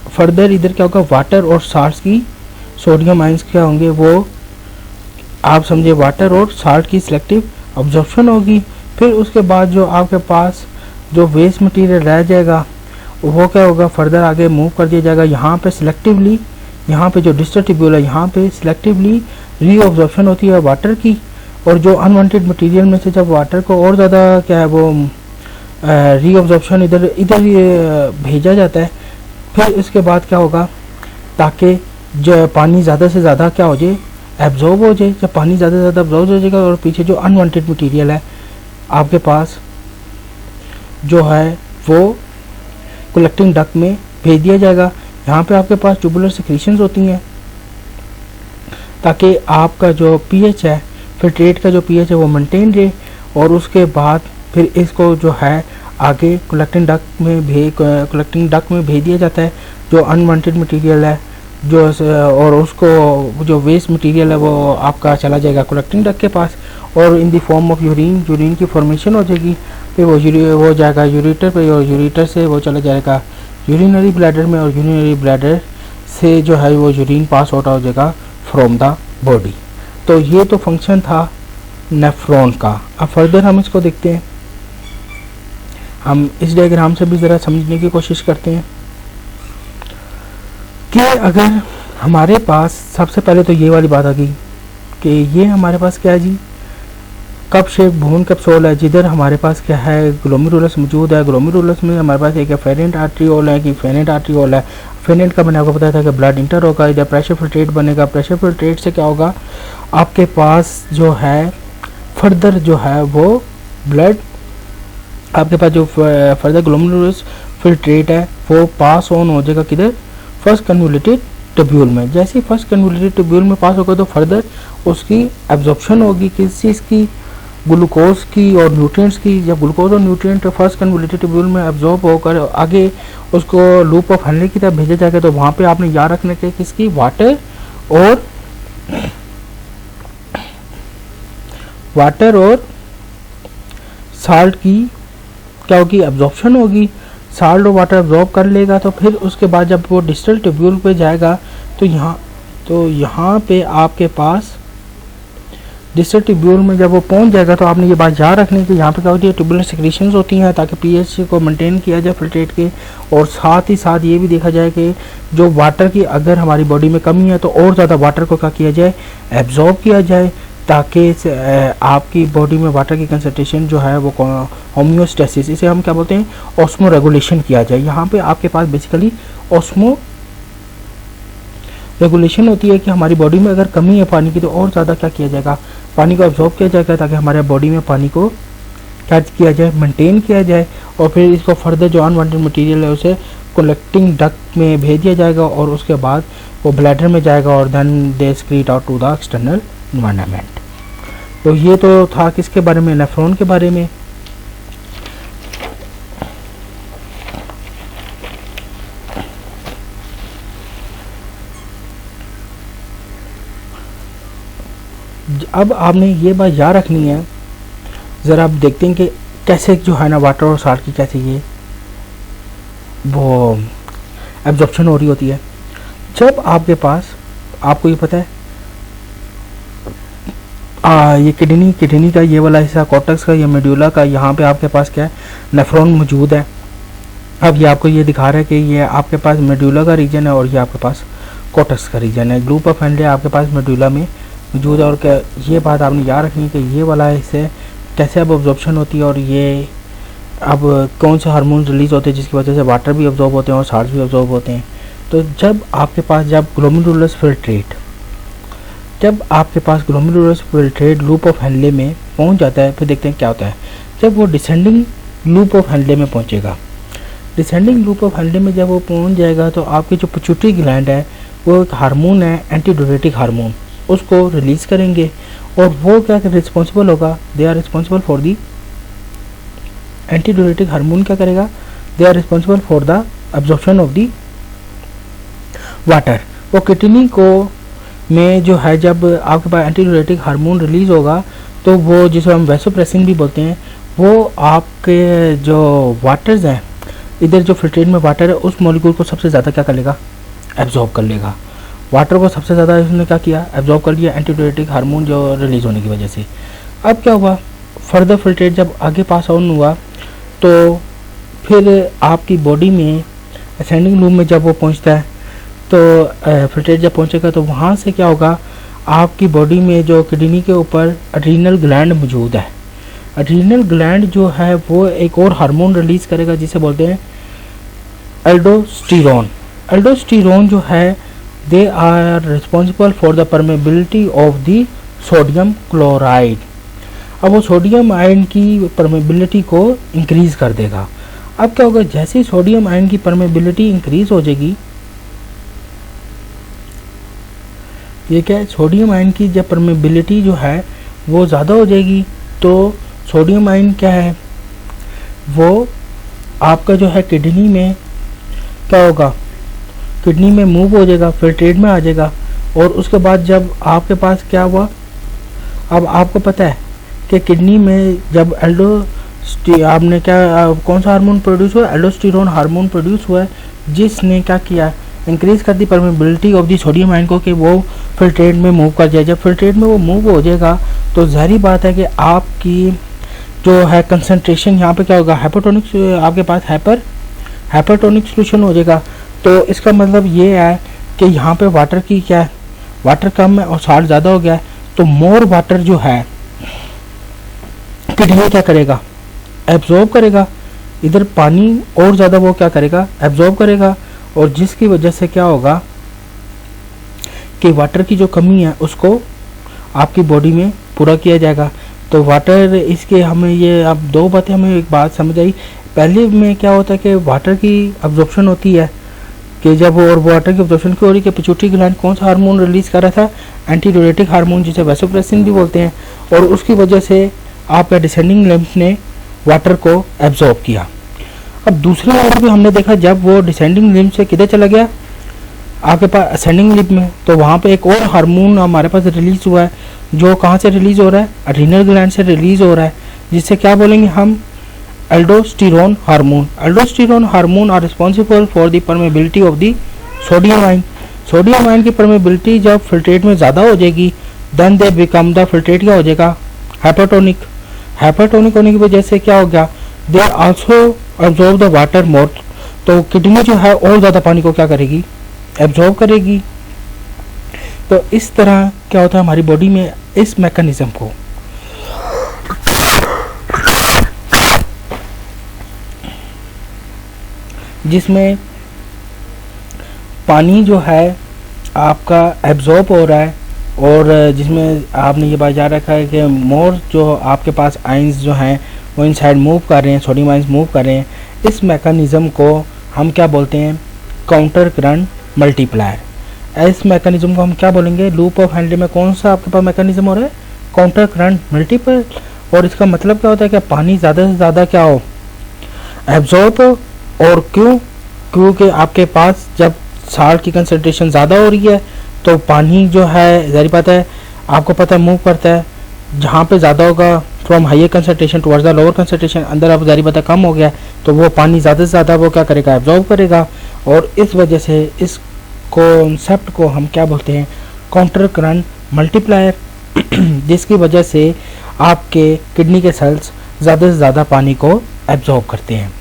फर्दर इधर क्या होगा, वाटर और साल्ट्स की सोडियम आयंस क्या होंगे, वो आप समझे वाटर और साल्ट की सिलेक्टिव अब्जॉर्प्शन होगी। फिर उसके बाद जो आपके पास जो वेस्ट मटेरियल रह जाएगा वो क्या होगा, फर्दर आगे मूव कर दिया जाएगा। यहाँ पे सिलेक्टिवली, यहाँ पे जो डिस्टल ट्यूब्यूल है यहाँ पे सिलेक्टिवली रीअब्जॉर्प्शन होती है वाटर की, और जो अनवांटेड मटेरियल में से जब वाटर को और ज़्यादा क्या है वो रीअब्जॉर्प्शन इधर इधर भेजा जाता है। फिर इसके बाद क्या होगा, ताकि जो पानी ज़्यादा से ज़्यादा क्या हो जाए, एब्जॉर्ब हो जाए। जब पानी ज़्यादा से ज़्यादा एब्जॉर्ब हो जाएगा और पीछे जो अनवांटेड मटेरियल है आपके पास जो है वो कलेक्टिंग डक्ट में भेज दिया जाएगा। यहाँ पे आपके पास ट्यूबुलर सिक्रीशंस होती हैं ताकि आपका जो पीएच है, फिल्ट्रेट का जो पीएच है वो मेंटेन रहे, और उसके बाद फिर इसको जो है आगे कलेक्टिंग डक्ट में भेज दिया जाता है जो अनवांटेड मटेरियल है जो और उसको जो वेस्ट मटेरियल है वो आपका चला जाएगा कलेक्टिंग डक्ट के पास, और इन द फॉर्म ऑफ यूरिन की फॉर्मेशन हो जाएगी। फिर वो जाएगा यूरेटर पे, और यूरेटर से वो चला जाएगा यूरिनरी ब्लैडर में, और यूरिनरी ब्लैडर से जो है वो यूरिन पास आउट हो जाएगा फ्रॉम द बॉडी। तो ये तो फंक्शन था नेफ्रॉन का। अब फर्दर हम इसको देखते हैं, हम इस डायग्राम से भी ज़रा समझने की कोशिश करते हैं कि अगर हमारे पास सबसे पहले तो ये वाली बात आ गई कि ये हमारे पास क्या है जी, कप शेप बोन कैप्सूल है, जिधर हमारे पास क्या है ग्लोमेरुलस मौजूद है। ग्लोमेरुलस में हमारे पास एक फेरेंट आर्टरियोल है कि फेरेंट आर्टरियोल है। फेरेंट का मैंने आपको बताया था कि ब्लड इंटर होगा, इधर प्रेशर फिल्ट्रेट बनेगा। प्रेशर फिल्ट्रेट से क्या होगा, आपके पास जो है फर्दर जो है वो ब्लड, आपके पास जो फर्दर ग्लोमेरुलस फिल्ट्रेट है वो पास ऑन हो जाएगा किधर, फर्स्ट कन्वोल्यूटेड ट्यूब्यूल में। जैसे ही फर्स्ट कन्वोल्यूटेड ट्यूब्यूल में पास होगा तो फर्दर उसकी एब्जॉर्प्शन होगी किस चीज़ की, ग्लूकोज की और न्यूट्रिएंट्स की। जब ग्लूकोज और न्यूट्रिएंट फर्स्ट कन्वोल्यूटेड ट्यूब्यूल में एब्जॉर्ब होकर आगे उसको लूप ऑफ हेनरी की तरफ भेजा जाएगा, तो वहाँ पे आपने याद रखने के किसकी, वाटर और साल्ट की क्या होगी, एब्जॉर्प्शन होगी। साल्ट और वाटर एब्जॉर्ब कर लेगा, तो फिर उसके बाद जब वो डिस्टल ट्यूब्यूल पे जाएगा तो यहाँ पे आपके पास डिस्टल ट्यूब्यूल में जब वो पहुंच जाएगा तो आपने ये बात याद रखनी है कि यहाँ पे क्या होती है, ट्यूबुलर सिक्रीशंस होती हैं ताकि पीएच को मेंटेन किया जाए फिल्ट्रेट के, और साथ ही साथ ये भी देखा जाए कि जो वाटर की अगर हमारी बॉडी में कमी है तो और ज़्यादा वाटर को क्या किया जाए, एब्जॉर्ब किया जाए, ताकि आपकी बॉडी में वाटर की कंसंट्रेशन जो है वो होम्योस्टेसिस, इसे हम क्या बोलते हैं, ऑस्मो रेगुलेशन किया जाए। यहाँ पे आपके पास बेसिकली ऑस्मो रेगुलेशन होती है कि हमारी बॉडी में अगर कमी है पानी की तो और ज़्यादा क्या किया जाएगा, पानी को एब्जॉर्ब किया जाएगा ताकि हमारे बॉडी में पानी को क्या किया जाए, मेंटेन किया जाए, और फिर इसको फर्दर जो अनवांटेड मटेरियल है उसे कलेक्टिंग डक्ट में भेज दिया जाएगा, और उसके बाद वो ब्लैडर में जाएगा और then they excrete out to the external environment. तो ये तो था किसके बारे में, नेफ्रॉन के बारे में। अब आपने ये बात याद रखनी है, ज़रा आप देखते हैं कि कैसे जो है ना वाटर और साल्ट की कैसे ये वो एब्जॉर्प्शन हो रही होती है। जब आपके पास, आपको ये पता है ये किडनी का ये वाला हिस्सा, कॉर्टेक्स का या मेडुला का, यहाँ पे आपके पास क्या है, नेफ्रॉन मौजूद है। अब ये आपको ये दिखा रहा है कि ये आपके पास मेडुला का रीजन है और ये आपके पास कॉर्टेक्स का रीजन है। लूप ऑफ हेनले आपके पास मेडुला में मौजूद है। और क्या ये बात आपने याद रखनी है कि ये वाला हिस्से कैसे अब ऑब्जॉर्प्शन होती है और ये अब कौन से हार्मोन रिलीज होते हैं जिसकी वजह से वाटर भी ऑब्जॉर्ब होते हैं और साल्ट भी ऑब्जॉर्ब होते हैं। तो जब आपके पास glomerulus filtrate loop of Henle में पहुंच जाता है, फिर देखते हैं क्या होता है। जब वो डिसेंडिंग लूप ऑफ हेनले में पहुंचेगा, डिसेंडिंग लूप ऑफ हेनले में जब वो पहुंच जाएगा तो आपकी जो पिट्यूटरी ग्लैंड है वो एक हार्मोन है, एंटीडायरेटिक हार्मोन, उसको रिलीज करेंगे। और वो क्या रिस्पॉन्सिबल होगा, they are responsible for the antidiuretic hormone क्या करेगा, they are responsible for the absorption of the water. वो किडनी को में जो है जब आपके पास एंटीडायरेटिक हार्मोन रिलीज होगा तो वो जिसे हम वैसोप्रेसिन भी बोलते हैं, वो आपके जो वाटर्स हैं, इधर जो फिल्ट्रेट में वाटर है उस मॉलिक्यूल को सबसे ज़्यादा क्या कर लेगा, एब्जॉर्ब कर लेगा। वाटर को सबसे ज़्यादा इसने क्या किया, एब्जॉर्ब कर लिया एंटीडायरेटिक हार्मोन जो रिलीज होने की वजह से। अब क्या हुआ, फर्दर फिल्ट्रेट जब आगे पास ऑन हुआ तो फिर आपकी बॉडी में असेंडिंग लूप में जब वो पहुंचता है तो फिल्ट्रेट जब पहुंचेगा तो वहाँ से क्या होगा, आपकी बॉडी में जो किडनी के ऊपर एड्रीनल ग्लैंड मौजूद है। एड्रीनल ग्लैंड जो है वो एक और हार्मोन रिलीज करेगा जिसे बोलते हैं एल्डोस्टेरोन। एल्डोस्टेरोन जो है they are responsible for the permeability of the sodium chloride. अब वो सोडियम आयन की परमेबिलिटी को इंक्रीज कर देगा। अब क्या होगा, जैसे ही सोडियम आयन की परमेबिलिटी इंक्रीज हो जाएगी, ये क्या है, सोडियम आयन की जब परमेबिलिटी जो है वो ज़्यादा हो जाएगी तो सोडियम आयन क्या है, वो आपका जो है किडनी में क्या होगा, किडनी में मूव हो जाएगा, फिल्ट्रेट में आ जाएगा। और उसके बाद जब आपके पास क्या हुआ, अब आपको पता है कि किडनी में जब आपने क्या कौन सा हार्मोन प्रोड्यूस हुआ, एल्डोस्टेरोन हार्मोन प्रोड्यूस हुआ है, जिसने क्या किया, इंक्रीज कर दी permeability of the sodium ion को कि वो फिल्ट्रेट में मूव कर जाए। जब फिल्ट्रेट में वो मूव हो जाएगा तो ज़ाहिर बात है कि आपकी जो है कंसंट्रेशन यहाँ पे क्या होगा, हाइपोटोनिक, आपके पास हाइपरटोनिक सोल्यूशन हो जाएगा। तो इसका मतलब ये है कि यहाँ पे वाटर की क्या है, वाटर कम है और साल्ट ज़्यादा हो गया है। तो मोर वाटर जो है किडनी क्या करेगा, एब्जॉर्ब करेगा, इधर पानी और ज़्यादा वो क्या करेगा, एब्जॉर्ब करेगा। और जिसकी वजह से क्या होगा कि वाटर की जो कमी है उसको आपकी बॉडी में पूरा किया जाएगा। तो वाटर, इसके हमें ये अब दो बातें, हमें एक बात समझ आई। पहले में क्या होता है कि वाटर की अब्जॉर्प्शन होती है कि जब, और वाटर की अब्जॉर्प्शन क्यों हो रही है कि पिट्यूटरी ग्लैंड कौन सा हार्मोन रिलीज कर रहा था, एंटीडायरेटिक हार्मोन जिसे वैसोप्रेसिन भी बोलते हैं। और उसकी वजह से आपका डिसेंडिंग लिम्फ ने वाटर को एब्जॉर्ब किया। अब दूसरी ओर भी हमने देखा, जब वो डिसेंडिंग लिम्फ से किधर चला गया, आपके पास असेंडिंग लिम्फ में, तो वहाँ पे एक और हार्मोन हमारे पास रिलीज हुआ है जो कहाँ से रिलीज हो रहा है, एड्रीनल ग्लैंड से रिलीज हो रहा है, जिससे क्या बोलेंगे हम, aldosterone hormone. Aldosterone hormone are responsible for the permeability of the sodium ion. Sodium ion की परमेबिलिटी जब फिल्ट्रेट में ज़्यादा हो जाएगी, then they become the filtrate क्या हो जाएगा, हाइपरटोनिक। हाइपरटोनिक होने की वजह से क्या हो गया, they are also absorb the water more. तो किडनी जो है और ज़्यादा पानी को क्या करेगी, एब्जॉर्ब करेगी। तो इस तरह क्या होता है हमारी बॉडी में, इस मैकेनिज्म को जिसमें पानी जो है आपका एब्जॉर्ब हो रहा है और जिसमें आपने ये बात याद रखा है कि मोर जो आपके पास आइंस जो हैं वो इनसाइड मूव कर रहे हैं, सोडियम आइंस मूव कर रहे हैं। इस मैकेनिज़्म को हम क्या बोलते हैं, काउंटर करंट मल्टीप्लायर। इस मैकेनिज़्म को हम क्या बोलेंगे, लूप ऑफ हेनले में कौन सा आपके पास मैकेनिज़्म हो रहा है, काउंटर करंट मल्टीप्लायर। और इसका मतलब क्या होता है कि पानी ज़्यादा से ज़्यादा क्या हो, एब्जॉर्ब हो। और क्योंकि आपके पास जब साल्ट की कंसनट्रेशन ज़्यादा हो रही है तो पानी जो है, ज़ाहिर बात है आपको पता है मूव करता है, जहाँ पे ज़्यादा होगा from higher concentration towards the lower concentration, अंदर अब जारी बता कम हो गया तो वो पानी ज़्यादा से ज़्यादा वो क्या करेगा, एब्जॉर्ब करेगा। और इस वजह से इस कॉन्सेप्ट को हम क्या बोलते हैं, काउंटर करंट मल्टीप्लायर, जिसकी वजह से आपके किडनी के सेल्स ज़्यादा से ज़्यादा पानी को एब्जॉर्ब करते हैं।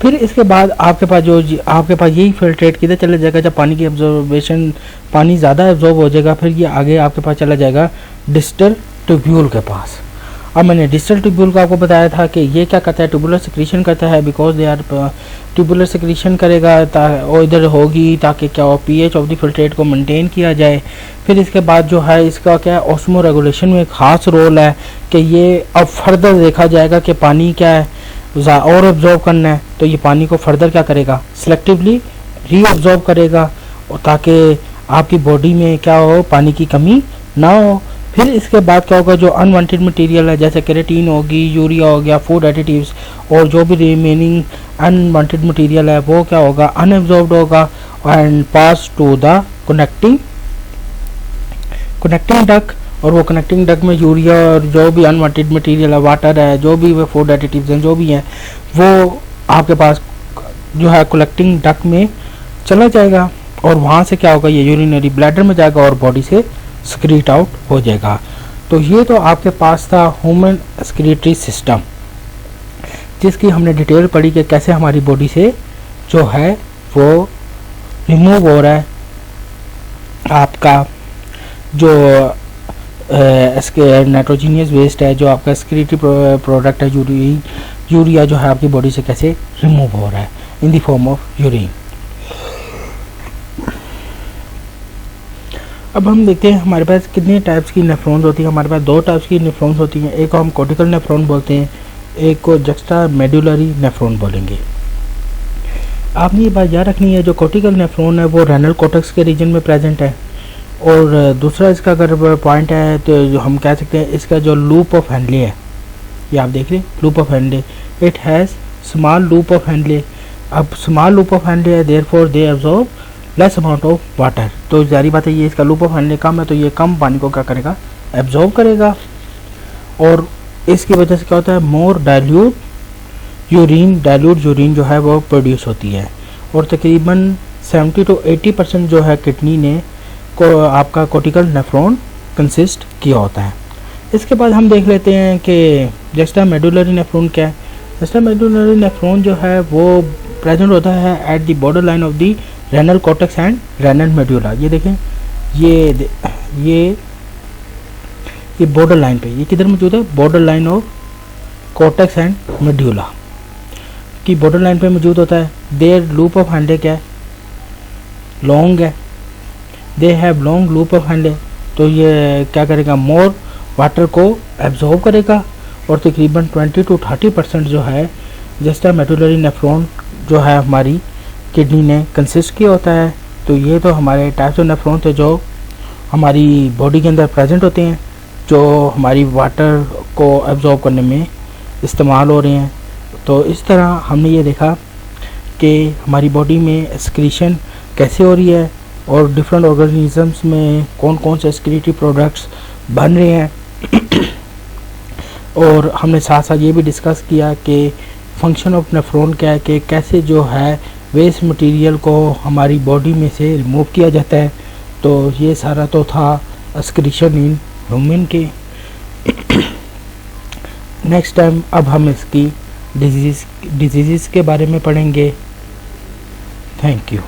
फिर इसके बाद आपके पास यही फिल्ट्रेट किधर चला जाएगा, जब पानी की एब्जॉर्बेशन, पानी ज़्यादा एब्जॉर्ब हो जाएगा, फिर ये आगे आपके पास चला जाएगा डिस्टल ट्यूब्यूल के पास। अब मैंने डिस्टल ट्यूब्यूल को आपको बताया था कि ये क्या करता है, ट्यूबुलर सिक्रीशन करता है, because they are tubular secretion करेगा और इधर होगी ताकि क्या हो, पीएच ऑफ द फिल्ट्रेट को मेंटेन किया जाए। फिर इसके बाद जो है इसका क्या है, ऑस्मो रेगुलेशन में खास रोल है कि ये अब फर्दर देखा जाएगा कि पानी क्या है और एब्जॉर्ब करना है, तो ये पानी को फर्दर क्या करेगा, सिलेक्टिवली रीअब्जॉर्ब करेगा, ताकि आपकी बॉडी में क्या हो, पानी की कमी ना हो। फिर इसके बाद क्या होगा, जो अनवांटेड मटेरियल है जैसे केराटिन होगी, यूरिया हो गया, फूड एडिटिव्स और जो भी रिमेनिंग अनवांटेड मटेरियल है वो क्या होगा, अनएब्जॉर्ब्ड होगा and pass to the connecting duct. और वो कनेक्टिंग डक्ट में यूरिया और जो भी अनवांटेड मटेरियल है, वाटर है, जो भी फूड एडिटिव्स हैं, जो भी हैं, वो आपके पास जो है कलेक्टिंग डक्ट में चला जाएगा और वहाँ से क्या होगा, ये यूरिनरी ब्लैडर में जाएगा और बॉडी से स्क्रीट आउट हो जाएगा। तो ये तो आपके पास था ह्यूमन एक्सक्रीटरी सिस्टम, जिसकी हमने डिटेल पढ़ी कि कैसे हमारी बॉडी से जो है वो रिमूव हो रहा है आपका जो नाइट्रोजीनियस वेस्ट है, जो आपका एक्सक्रीटरी प्रोडक्ट है, यूरिया जो है आपकी बॉडी से कैसे रिमूव हो रहा है in the form of urine. अब हम देखते हैं हमारे पास कितने टाइप्स की नेफ्रॉन्स होती हैं। हमारे पास दो टाइप्स की नेफ्रॉन्स होती हैं, एक को हम कॉर्टिकल नेफ्रॉन बोलते हैं, एक को जक्स्टा मेडुलरी नेफ्रॉन बोलेंगे। आपने ये बात याद रखनी है, जो कॉर्टिकल नेफ्रॉन है वो रेनल कॉर्टेक्स के रीजन में प्रेजेंट है। और दूसरा इसका अगर पॉइंट है तो जो हम कह सकते हैं इसका जो लूप ऑफ हैंडले है, ये आप देख रहे हैं loop of Henle, it has small loop of Henle. अब स्मॉल लूप ऑफ हैंडले है, therefore they absorb less amount of water. तो जारी बात है ये इसका लूप ऑफ हैंडले कम है तो ये कम पानी को क्या करेगा, एब्जॉर्ब करेगा। और इसकी वजह से क्या होता है, मोर डाइल्यूट यूरिन जो है वो प्रोड्यूस होती है। और तकरीबन 70 to 80% जो है किडनी ने को आपका कॉर्टिकल नेफ्रॉन कंसिस्ट किया होता है। इसके बाद हम देख लेते हैं कि जस्टा मेडुलरी नेफ्रॉन क्या है। जस्टा मेडुलरी नेफ्रॉन जो है वो प्रेजेंट होता है at the border line of the renal cortex and renal medulla. ये देखें, ये बॉर्डर लाइन पे, ये किधर मौजूद है, border line of cortex and medulla की बॉर्डर लाइन पे मौजूद होता है। देयर लूप ऑफ हैंडले क्या है, लॉन्ग है, they have long loop of Henle. तो ये क्या करेगा, मोर वाटर को एब्जॉर्ब करेगा। और तकरीबन 20 to 30% जो है जस्टा मेडुलरी नेफ्रॉन जो है हमारी किडनी ने कंसिस्ट किया होता है। तो ये तो हमारे टाइप्स ऑफ नेफ्रॉन थे जो हमारी बॉडी के अंदर प्रेजेंट होते हैं, जो हमारी वाटर को एब्जॉर्ब करने में इस्तेमाल हो रहे हैं। तो इस तरह हमने ये देखा कि हमारी बॉडी में एक्सक्रीशन कैसे हो रही है और डिफरेंट ऑर्गेनिजम्स में कौन कौन से एक्सक्रीटरी प्रोडक्ट्स बन रहे हैं। और हमने साथ साथ ये भी डिस्कस किया कि फंक्शन ऑफ नेफ्रॉन क्या है, कि कैसे जो है वेस्ट मटेरियल को हमारी बॉडी में से रिमूव किया जाता है। तो ये सारा तो था एक्सक्रीशन इन ह्यूमन के। नेक्स्ट टाइम अब हम इसकी डिजीज़ के बारे में पढ़ेंगे। Thank you.